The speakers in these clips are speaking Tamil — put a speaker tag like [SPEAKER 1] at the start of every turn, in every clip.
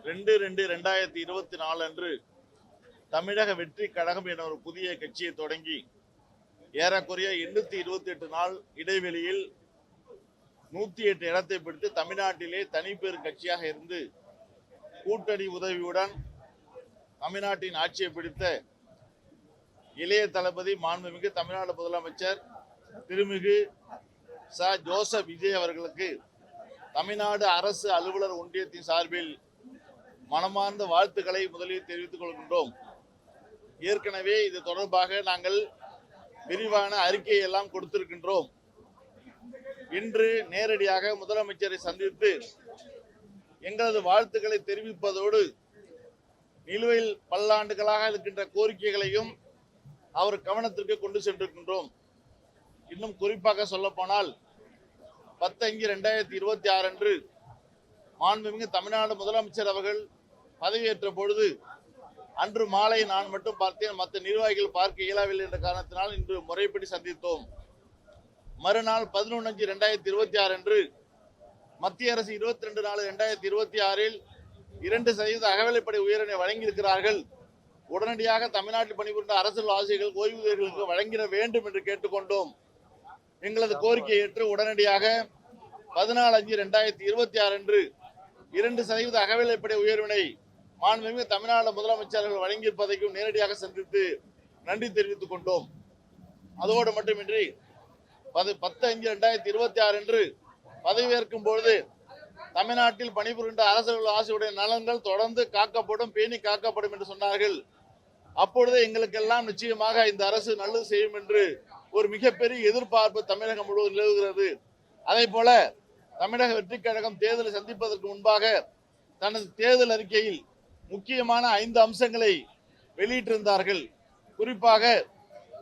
[SPEAKER 1] 2/2/2024 அன்று தமிழக வெற்றி கழகம் என ஒரு புதிய கட்சியை தொடங்கி ஏறக்குறைய 828 நாள் இடைவெளியில் 108 இடத்தை பிடித்து தமிழ்நாட்டிலே தனிப்பெரும் கட்சியாக இருந்து கூட்டணி உதவியுடன் தமிழ்நாட்டின் ஆட்சியை பிடித்த இளைய தளபதி மாண்புமிகு தமிழ்நாடு முதலமைச்சர் திருமிகு ச ஜோசப் விஜய் அவர்களுக்கு தமிழ்நாடு அரசு அலுவலர் ஒன்றியத்தின் சார்பில் மனமார்ந்த வாழ்த்துக்களை முதலில் தெரிவித்துக் கொள்கின்றோம். ஏற்கனவே இது தொடர்பாக நாங்கள் விரிவான அறிக்கையை எல்லாம் கொடுத்திருக்கின்றோம். இன்று நேரடியாக முதலமைச்சரை சந்தித்து எங்களது வாழ்த்துக்களை தெரிவிப்பதோடு நிலுவையில் பல்லாண்டுகளாக இருக்கின்ற கோரிக்கைகளையும் அவர் கவனத்திற்கு கொண்டு சென்றிருக்கின்றோம். இன்னும் குறிப்பாக சொல்ல போனால் 10/5/2026 அன்று மாண்புமிகு தமிழ்நாடு முதலமைச்சர் அவர்கள் பதவியேற்ற பொழுது அன்று மாலை நான் மட்டும் பார்த்தேன், மற்ற நிர்வாகிகள் பார்க்க இயலவில்லை என்ற காரணத்தினால் இன்று முறைப்படி சந்தித்தோம். மறுநாள் 11/5/2026 அன்று மத்திய அரசு 22/4/2026 2% அகவிலைப்படை உயர்வினை வழங்கியிருக்கிறார்கள். உடனடியாக தமிழ்நாட்டில் பணிபுரிந்த அரசு ஆசிரியர்கள் ஓய்வூதியர்களுக்கு வழங்கிட வேண்டும் என்று கேட்டுக்கொண்டோம். எங்களது கோரிக்கையை ஏற்று உடனடியாக 14/5/2026 அன்று 2% அகவிலைப்படை உயர்வினை மாண்புமிகு தமிழ்நாடு முதலமைச்சர்கள் வழங்கியிருப்பதையும் நேரடியாக சந்தித்து நன்றி தெரிவித்துக் கொண்டோம். அதோடு மட்டுமின்றி 10/5/2026 அன்று பதவியேற்கும் பொழுது தமிழ்நாட்டில் பணிபுரிந்த அரசு ஆசிரியருடைய நலன்கள் தொடர்ந்து காக்கப்படும், பேணி காக்கப்படும் என்று சொன்னார்கள். அப்பொழுது எங்களுக்கெல்லாம் நிச்சயமாக இந்த அரசு நல்லது செய்யும் என்று ஒரு மிகப்பெரிய எதிர்பார்ப்பு தமிழகம் முழுவதும் நிலவுகிறது. அதே போல தமிழக வெற்றி கழகம் தேர்தலை சந்திப்பதற்கு முன்பாக தனது தேர்தல் அறிக்கையில் முக்கியமான 5 அம்சங்களை வெளியிட்டிருந்தார்கள். குறிப்பாக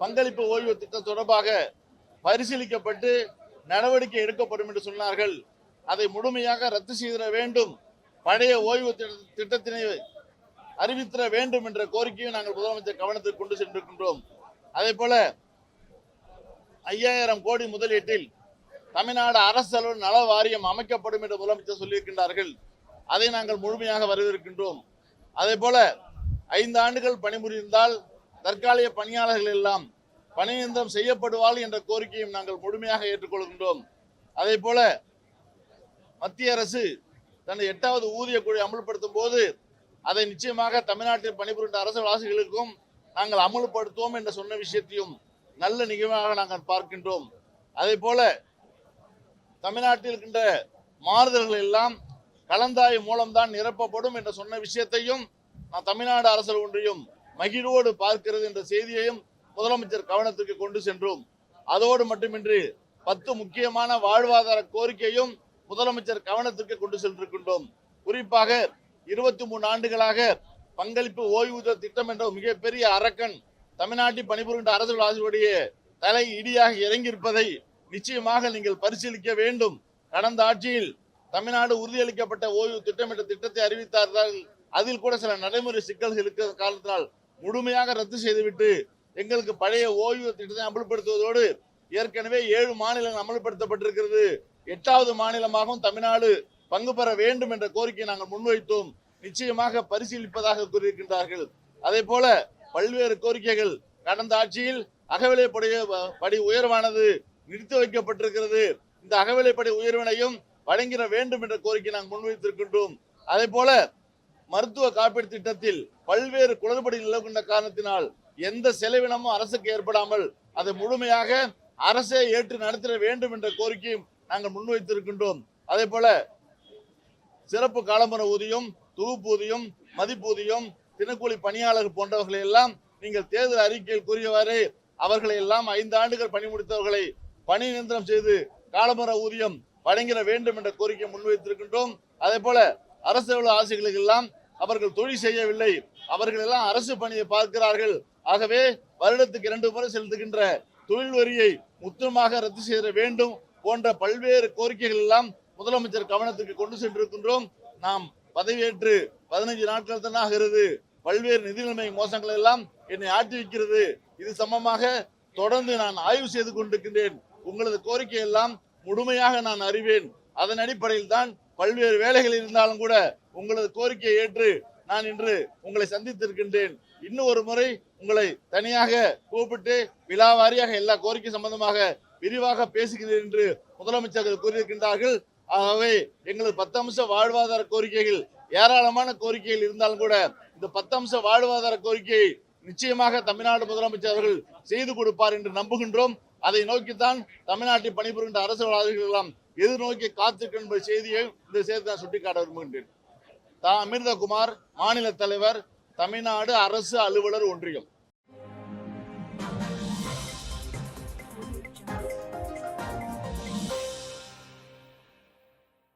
[SPEAKER 1] பங்களிப்பு ஓய்வு திட்டம் தொடர்பாக பரிசீலிக்கப்பட்டு நடவடிக்கை எடுக்கப்படும் என்று சொன்னார்கள். அதை முழுமையாக ரத்து செய்திட வேண்டும், பழைய ஓய்வு திட்டத்தினை அறிவித்திட வேண்டும் என்ற கோரிக்கையை நாங்கள் முதலமைச்சர் கவனத்திற்கு கொண்டு சென்றிருக்கின்றோம். அதே போல 5000 கோடி முதலீட்டில் தமிழ்நாடு அரசு அலுவலர் நல வாரியம் அமைக்கப்படும் என்று முதலமைச்சர் சொல்லியிருக்கின்றார்கள். அதை நாங்கள் முழுமையாக வரவேற்கின்றோம். அதே போல 5 ஆண்டுகள் பணிபுரிந்தால் தற்காலிக பணியாளர்கள் எல்லாம் பணி நிரந்தரம் செய்யப்படுவார்கள் என்ற கோரிக்கையும் நாங்கள் முழுமையாக ஏற்றுக்கொள்கின்றோம். அதே போல மத்திய அரசு தனது 8வது ஊதிய குழு அமல்படுத்தும் போது அதை நிச்சயமாக தமிழ்நாட்டில் பணிபுரிந்த அரசு ஆசிரியர்களுக்கும் நாங்கள் அமல்படுத்துவோம் என்று சொன்ன விஷயத்தையும் நல்ல நிகழ்வாக நாங்கள் பார்க்கின்றோம். அதே போல தமிழ்நாட்டில் இருக்கின்ற மாறுதல்கள் எல்லாம் கலந்தாய்வு மூலம்தான் நிரப்பப்படும் என்று சொன்ன விஷயத்தையும் நான் தமிழ்நாடு அரசு ஒன்றியம் மகிழ்வோடு பார்க்கிறது என்ற செய்தியையும் முதலமைச்சர் கவனத்திற்கு கொண்டு சென்றோம். அதோடு மட்டுமின்றி 10 முக்கியமான வாழ்வாதார கோரிக்கையும் முதலமைச்சர் கவனத்திற்கு கொண்டு சென்றிருக்கின்றோம். குறிப்பாக 23 ஆண்டுகளாக பங்களிப்பு ஓய்வூதிய திட்டம் என்ற மிகப்பெரிய அரக்கன் தமிழ்நாட்டில் பணிபுரிகின்ற அரசு ஆசிரியருடைய தலை இடியாக இறங்கியிருப்பதை நிச்சயமாக நீங்கள் பரிசீலிக்க வேண்டும். கடந்த ஆட்சியில் தமிழ்நாடு உறுதியளிக்கப்பட்ட ஓய்வு திட்டம் என்ற திட்டத்தை அறிவித்தார்கள். அதில் கூட சில நடைமுறை சிக்கல்கள் இருக்கிற காரணத்தினால் முழுமையாக ரத்து செய்துவிட்டு எங்களுக்கு பழைய ஓய்வு திட்டத்தை அமல்படுத்துவதோடு ஏற்கனவே 7 மாநிலங்கள் அமல்படுத்தப்பட்டிருக்கிறது. 8வது மாநிலமாகவும் தமிழ்நாடு பங்கு பெற வேண்டும் என்ற கோரிக்கையை நாங்கள் முன்வைத்தோம். நிச்சயமாக பரிசீலிப்பதாக கூறியிருக்கின்றார்கள். அதே போல பல்வேறு கோரிக்கைகள் கடந்த ஆட்சியில் அகவிலைப்படி உயர்வானது நிறுத்தி வைக்கப்பட்டிருக்கிறது. இந்த அகவிலைப்படி உயர்வினையும் வழங்கிட வேண்டும் என்ற கோரிக்கை நாங்கள் முன்வைத்திருக்கின்றோம். அதே போல மருத்துவ காப்பீடு திட்டத்தில் பல்வேறு குளறுபடி நிலவுகின்ற காரணத்தினால் எந்த செலவினமும் அரசுக்கு ஏற்படாமல் அதை முழுமையாக அரசே ஏற்று நடத்திட வேண்டும் என்ற கோரிக்கையும் நாங்கள் முன்வைத்திருக்கின்றோம். அதே போல சிறப்பு காலமுறை ஊதியம், தொகுப்பூதியம், மதிப்பூதியம், தினக்கூலி பணியாளர்கள் போன்றவர்களை எல்லாம் நீங்கள் தேர்தல் அறிக்கையில் கூறியவாறு அவர்களை எல்லாம் 5 ஆண்டுகள் பணி முடித்தவர்களை பணி நிரந்தரம் செய்து காலமுறை ஊதியம் வழங்கிட வேண்டும் என்ற கோரிக்கை முன்வைத்திருக்கின்றோம். அதே போல அரசு ஆசிரியர்களுக்கு எல்லாம் அவர்கள் தொழில் செய்யவில்லை, அவர்கள் எல்லாம் அரசு பணியை பார்க்கிறார்கள். ஆகவே வருடத்துக்கு 2 முறை செலுத்துகின்ற தொழில் வரியை முற்றிலுமாக ரத்து செய்ய வேண்டும் போன்ற பல்வேறு கோரிக்கைகள் எல்லாம் முதலமைச்சர் கவனத்துக்கு கொண்டு சென்றிருக்கின்றோம். நாம் பதவியேற்று 15 நாட்கள் தான் ஆகிறது. பல்வேறு நிதி நிலைமை மோசங்கள் எல்லாம் என்னை ஆட்டி வைக்கிறது. இது சம்பந்தமாக தொடர்ந்து நான் ஆய்வு செய்து கொண்டிருக்கின்றேன். உங்களது கோரிக்கை எல்லாம் முழுமையாக நான் அறிவேன். அதன் அடிப்படையில் தான் பல்வேறு வேலைகள் இருந்தாலும் கூட உங்களது கோரிக்கையை ஏற்று நான் இன்று உங்களை சந்தித்திருக்கின்றேன். இன்னும் ஒரு முறை உங்களை தனியாக கூப்பிட்டு விழாவாரியாக எல்லா கோரிக்கை சம்பந்தமாக விரிவாக பேசுகிறேன் என்று முதலமைச்சர்கள் கூறியிருக்கின்றார்கள். ஆகவே எங்களது 10 அம்ச வாழ்வாதார கோரிக்கைகள் ஏராளமான கோரிக்கைகள் இருந்தாலும் கூட இந்த 10 அம்ச வாழ்வாதார கோரிக்கையை நிச்சயமாக தமிழ்நாடு முதலமைச்சர் அவர்கள் செய்து கொடுப்பார் என்று நம்புகின்றோம். அதை நோக்கித்தான் தமிழ்நாட்டில் பணிபுரிகின்ற அரசியல்வாதிகள் எல்லாம் எதிர்நோக்கி காத்திருக்கின்ற என்பது செய்தியை இந்த செய்தி நான் சுட்டிக்காட்ட விரும்புகின்றேன். அமிர்தகுமார், மாநில தலைவர், தமிழ்நாடு அரசு அலுவலர் ஒன்றியம்.